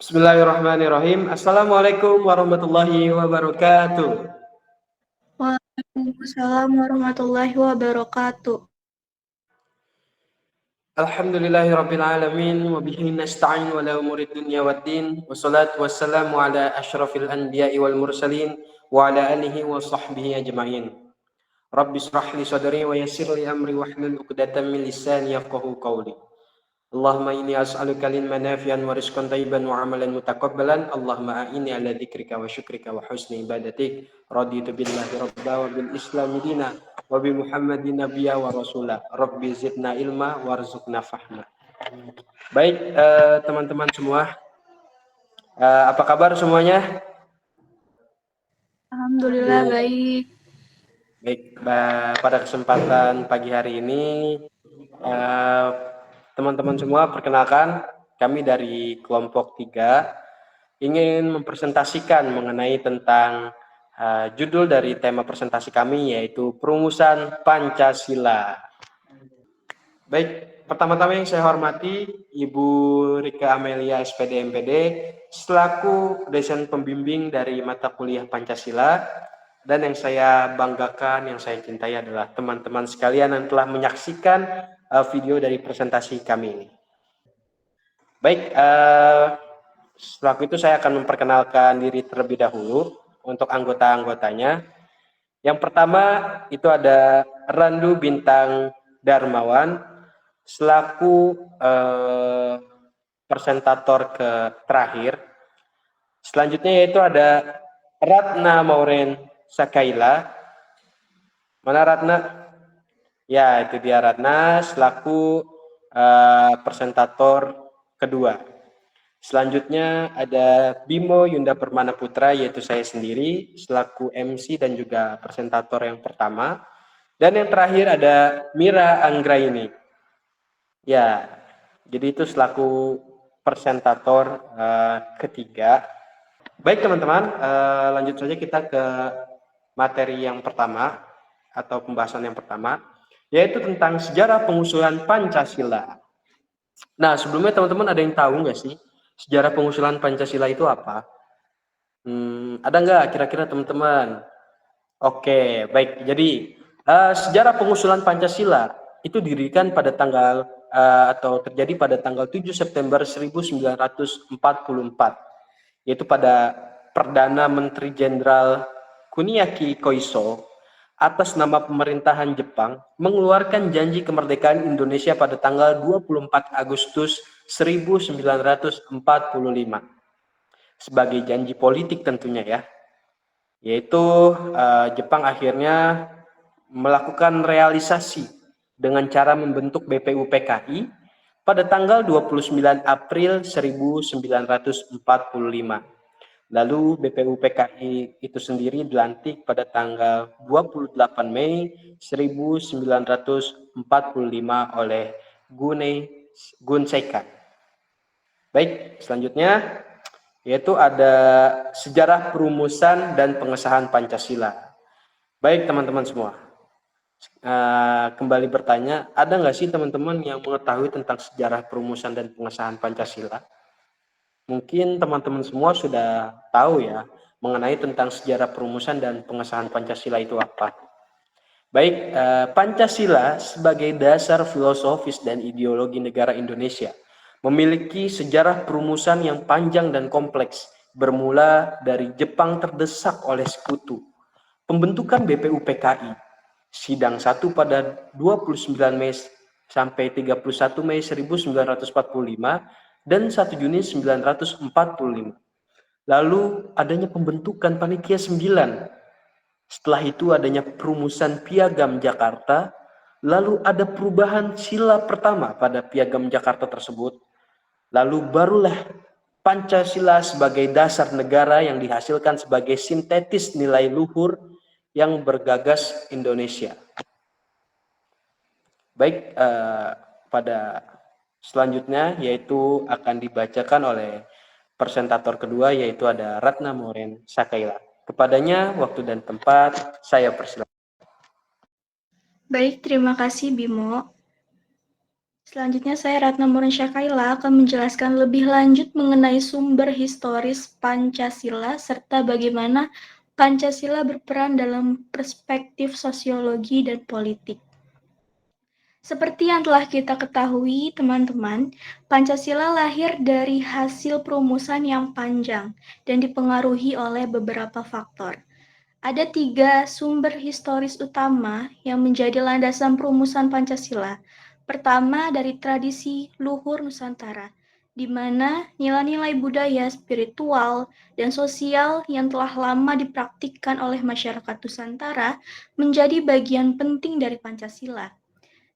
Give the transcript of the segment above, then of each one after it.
Bismillahirrahmanirrahim. Assalamualaikum warahmatullahi wabarakatuh. Waalaikumsalam warahmatullahi wabarakatuh. Alhamdulillahirabbil alamin wa bihi nasta'in wa la umurid dunya waddin. Wassalatu wassalamu ala asyrafil anbiya'i wal mursalin wa ala alihi wa sahbihi ajma'in. Rabbi shrah li sadri wa yassir li amri wahlul 'uqdatam min lisani yafqahu qawli. Allahumma inni as'aluka ilman nafi'an wa rizqan thayyiban wa amalan mutaqabbalan. Allahumma a'inni ala dzikrika wa syukrika wa husni ibadatik. Raditu billahi rabba wa bil islami dina wa bi Muhammadin nabiyya wa rasula. Rabbi zidna ilma warzuqna fahma. Baik, teman-teman semua, apa kabar semuanya? Alhamdulillah baik. Baik, pada kesempatan pagi hari ini, teman-teman semua, perkenalkan kami dari kelompok 3 ingin mempresentasikan mengenai tentang judul dari tema presentasi kami, yaitu Perumusan Pancasila. Baik, pertama-tama yang saya hormati Ibu Rika Amelia SPD MPD selaku dosen pembimbing dari mata kuliah Pancasila, dan yang saya banggakan, yang saya cintai adalah teman-teman sekalian yang telah menyaksikan video dari presentasi kami ini. Baik, selaku itu saya akan memperkenalkan diri terlebih dahulu untuk anggota-anggotanya. Yang pertama itu ada Randu Bintang Darmawan selaku presentator terakhir. Selanjutnya yaitu ada Ratna Mauren Sakaila. Mana Ratna? Ya, itu dia Ratna selaku presentator kedua. Selanjutnya ada Bimo Yunda Permana Putra, yaitu saya sendiri selaku MC dan juga presentator yang pertama. Dan yang terakhir ada Mira Anggraini. Ya, jadi itu selaku presentator ketiga. Baik teman-teman, lanjut saja kita ke materi yang pertama atau pembahasan yang pertama, yaitu tentang sejarah pengusulan Pancasila. Nah, sebelumnya teman-teman ada yang tahu nggak sih sejarah pengusulan Pancasila itu apa? Ada nggak kira-kira teman-teman? Oke, baik. Jadi sejarah pengusulan Pancasila itu didirikan pada tanggal atau terjadi pada tanggal 7 September 1944, yaitu pada Perdana Menteri Jenderal Kuniaki Koiso atas nama pemerintahan Jepang mengeluarkan janji kemerdekaan Indonesia pada tanggal 24 Agustus 1945 sebagai janji politik tentunya ya, yaitu Jepang akhirnya melakukan realisasi dengan cara membentuk BPUPKI pada tanggal 29 April 1945. Lalu BPUPKI itu sendiri dilantik pada tanggal 28 Mei 1945 oleh Gun Seika. Baik, selanjutnya yaitu ada sejarah perumusan dan pengesahan Pancasila. Baik teman-teman semua, kembali bertanya, ada nggak sih teman-teman yang mengetahui tentang sejarah perumusan dan pengesahan Pancasila? Mungkin teman-teman semua sudah tahu ya mengenai tentang sejarah perumusan dan pengesahan Pancasila itu apa. Baik, Pancasila sebagai dasar filosofis dan ideologi negara Indonesia memiliki sejarah perumusan yang panjang dan kompleks, bermula dari Jepang terdesak oleh sekutu, pembentukan BPUPKI, sidang 1 pada 29 Mei sampai 31 Mei 1945 dan 1 Juni 1945. Lalu adanya pembentukan Panitia 9. Setelah itu adanya perumusan Piagam Jakarta, lalu ada perubahan sila pertama pada Piagam Jakarta tersebut. Lalu barulah Pancasila sebagai dasar negara yang dihasilkan sebagai sintetis nilai luhur yang bergagas Indonesia. Baik, pada selanjutnya yaitu akan dibacakan oleh presentator kedua, yaitu ada Ratna Mauren Sakaila. Kepadanya waktu dan tempat saya persilakan. Baik, terima kasih Bimo. Selanjutnya saya Ratna Murnisyakaila akan menjelaskan lebih lanjut mengenai sumber historis Pancasila serta bagaimana Pancasila berperan dalam perspektif sosiologi dan politik. Seperti yang telah kita ketahui, teman-teman, Pancasila lahir dari hasil perumusan yang panjang dan dipengaruhi oleh beberapa faktor. Ada 3 sumber historis utama yang menjadi landasan perumusan Pancasila. Pertama, dari tradisi luhur Nusantara, di mana nilai-nilai budaya, spiritual, dan sosial yang telah lama dipraktikkan oleh masyarakat Nusantara menjadi bagian penting dari Pancasila.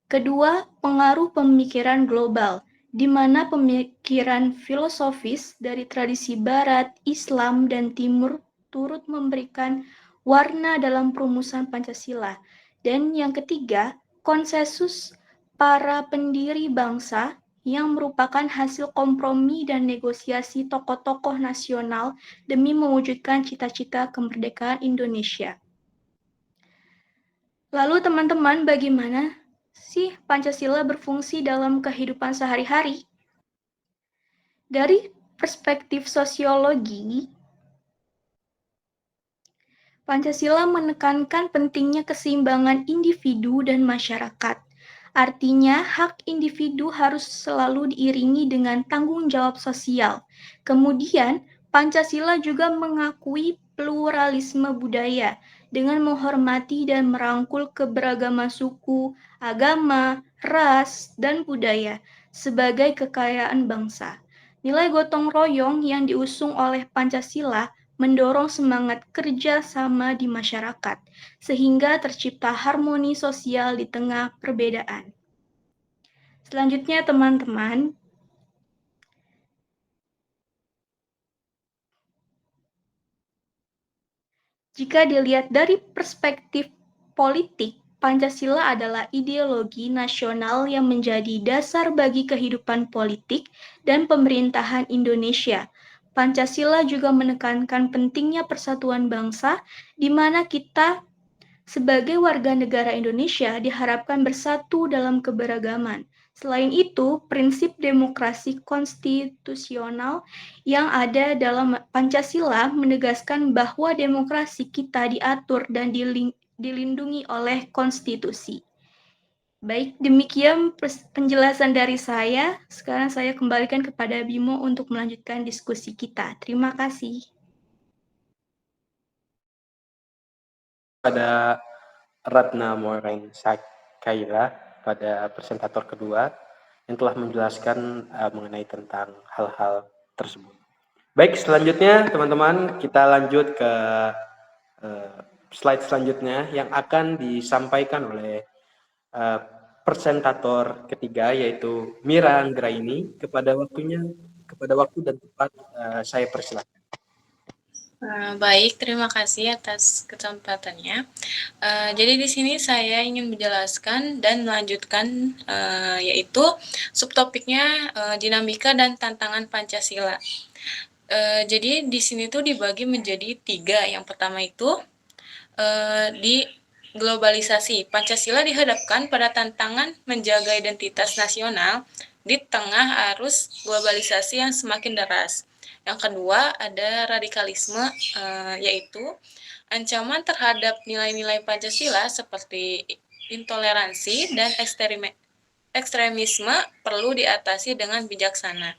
Kedua, pengaruh pemikiran global, di mana pemikiran filosofis dari tradisi Barat, Islam, dan Timur turut memberikan warna dalam perumusan Pancasila. Dan yang ketiga, konsensus para pendiri bangsa yang merupakan hasil kompromi dan negosiasi tokoh-tokoh nasional demi mewujudkan cita-cita kemerdekaan Indonesia. Lalu teman-teman, bagaimana sih Pancasila berfungsi dalam kehidupan sehari-hari? Dari perspektif sosiologi, Pancasila menekankan pentingnya keseimbangan individu dan masyarakat. Artinya, hak individu harus selalu diiringi dengan tanggung jawab sosial. Kemudian, Pancasila juga mengakui pluralisme budaya dengan menghormati dan merangkul keberagaman suku, agama, ras, dan budaya sebagai kekayaan bangsa. Nilai gotong royong yang diusung oleh Pancasila mendorong semangat kerja sama di masyarakat, sehingga tercipta harmoni sosial di tengah perbedaan. Selanjutnya, teman-teman, jika dilihat dari perspektif politik, Pancasila adalah ideologi nasional yang menjadi dasar bagi kehidupan politik dan pemerintahan Indonesia. Pancasila juga menekankan pentingnya persatuan bangsa, di mana kita sebagai warga negara Indonesia diharapkan bersatu dalam keberagaman. Selain itu, prinsip demokrasi konstitusional yang ada dalam Pancasila menegaskan bahwa demokrasi kita diatur dan dilindungi oleh konstitusi. Baik, demikian penjelasan dari saya. Sekarang saya kembalikan kepada Bimo untuk melanjutkan diskusi kita. Terima kasih. Pada Ratna Moren Sakaila, pada presentator kedua yang telah menjelaskan mengenai tentang hal-hal tersebut. Baik, selanjutnya teman-teman kita lanjut ke slide selanjutnya yang akan disampaikan oleh presentator ketiga yaitu Mira Anggraini. Kepada waktu dan tempat saya persilakan. Baik, terima kasih atas kesempatannya. Jadi di sini saya ingin menjelaskan dan melanjutkan yaitu subtopiknya dinamika dan tantangan Pancasila. Jadi di sini tuh dibagi menjadi 3. Yang pertama itu di globalisasi. Pancasila dihadapkan pada tantangan menjaga identitas nasional di tengah arus globalisasi yang semakin deras. Yang kedua ada radikalisme, yaitu ancaman terhadap nilai-nilai Pancasila seperti intoleransi dan ekstremisme perlu diatasi dengan bijaksana.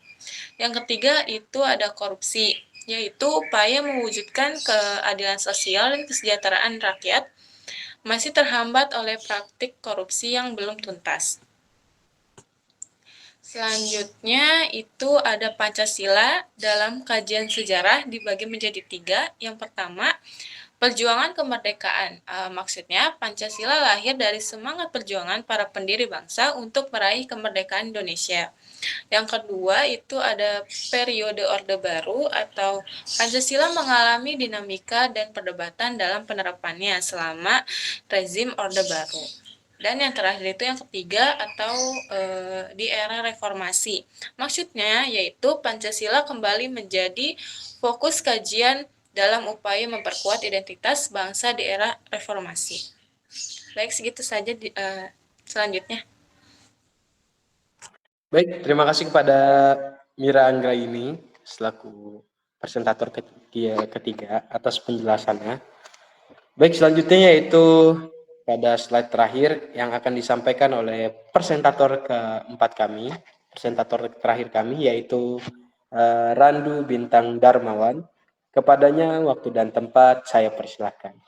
Yang ketiga itu ada korupsi, yaitu upaya mewujudkan keadilan sosial dan kesejahteraan rakyat masih terhambat oleh praktik korupsi yang belum tuntas. Selanjutnya itu ada Pancasila dalam kajian sejarah dibagi menjadi 3. Yang pertama, perjuangan kemerdekaan. Maksudnya Pancasila lahir dari semangat perjuangan para pendiri bangsa untuk meraih kemerdekaan Indonesia. Yang kedua itu ada periode Orde Baru atau Pancasila mengalami dinamika dan perdebatan dalam penerapannya selama rezim Orde Baru. Dan yang terakhir itu yang ketiga atau di era reformasi. Maksudnya yaitu Pancasila kembali menjadi fokus kajian dalam upaya memperkuat identitas bangsa di era reformasi. Baik, segitu saja selanjutnya. Baik, terima kasih kepada Mira Anggraini selaku presentator ketiga atas penjelasannya. Baik, selanjutnya yaitu pada slide terakhir yang akan disampaikan oleh presentator keempat kami, presentator terakhir kami yaitu Randu Bintang Darmawan. Kepadanya waktu dan tempat saya persilahkan.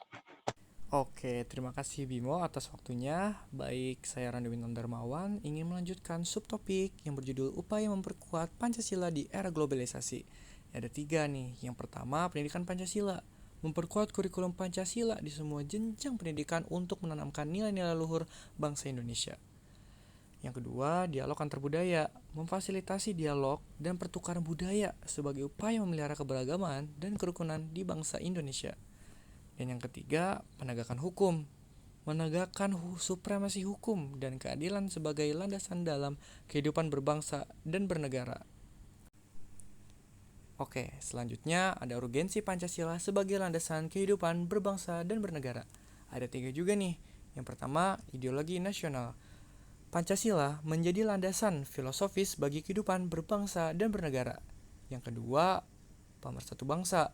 Oke, terima kasih Bimo atas waktunya. Baik, saya Randu Bintang Darmawan ingin melanjutkan subtopik yang berjudul Upaya Memperkuat Pancasila di Era Globalisasi. Ada 3 nih. Yang pertama, pendidikan Pancasila. Memperkuat kurikulum Pancasila di semua jenjang pendidikan untuk menanamkan nilai-nilai luhur bangsa Indonesia. Yang kedua, dialog antar budaya. Memfasilitasi dialog dan pertukaran budaya sebagai upaya memelihara keberagaman dan kerukunan di bangsa Indonesia. Dan yang ketiga, penegakan hukum. Menegakkan supremasi hukum dan keadilan sebagai landasan dalam kehidupan berbangsa dan bernegara. Oke, selanjutnya ada urgensi Pancasila sebagai landasan kehidupan berbangsa dan bernegara. Ada 3 juga nih. Yang pertama, ideologi nasional. Pancasila menjadi landasan filosofis bagi kehidupan berbangsa dan bernegara. Yang kedua, pemersatu bangsa.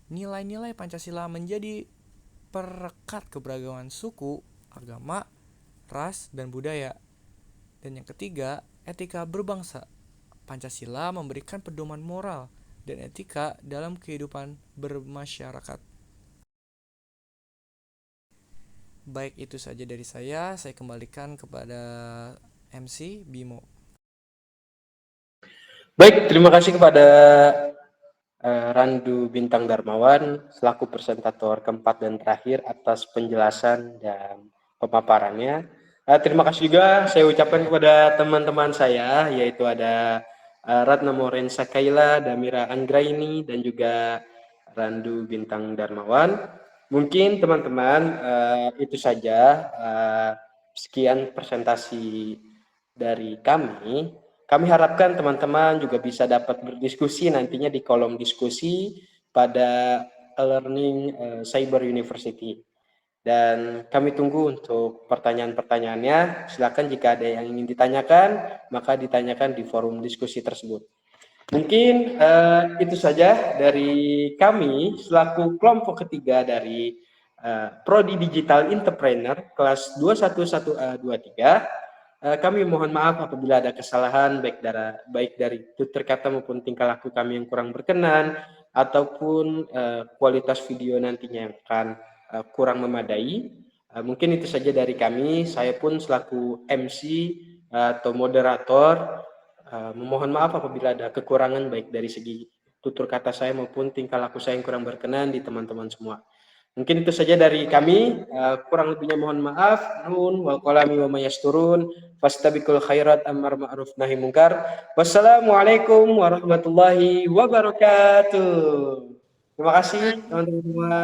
Nilai-nilai Pancasila menjadi perekat keberagaman suku, agama, ras, dan budaya. Dan yang ketiga, etika berbangsa. Pancasila memberikan pedoman moral dan etika dalam kehidupan bermasyarakat. Baik, itu saja dari saya kembalikan kepada MC Bimo. Baik, terima kasih kepada Randu Bintang Darmawan selaku presentator keempat dan terakhir atas penjelasan dan pemaparannya. Terima kasih juga saya ucapkan kepada teman-teman saya, yaitu ada Ratna Morensa Kaila, Damira Anggraini, dan juga Randu Bintang Darmawan. Mungkin teman-teman itu saja sekian presentasi dari kami. Kami harapkan teman-teman juga bisa dapat berdiskusi nantinya di kolom diskusi pada Learning Cyber University. Dan kami tunggu untuk pertanyaan-pertanyaannya. Silakan jika ada yang ingin ditanyakan, maka ditanyakan di forum diskusi tersebut. Mungkin itu saja dari kami selaku kelompok ketiga dari Prodi Digital Entrepreneur kelas 211A23. Kami mohon maaf apabila ada kesalahan baik dari tutur kata maupun tingkah laku kami yang kurang berkenan ataupun kualitas video nantinya yang akan kurang memadai. Mungkin itu saja dari kami. Saya pun selaku MC atau moderator memohon maaf apabila ada kekurangan baik dari segi tutur kata saya maupun tingkah laku saya yang kurang berkenan di teman-teman semua. Mungkin itu saja dari kami. Kurang lebihnya mohon maaf. Nun wal qalami wa mayasturun. Fastabiqul khairat ammar ma'ruf nahi mungkar. Wassalamualaikum warahmatullahi wabarakatuh. Terima kasih teman-teman semua.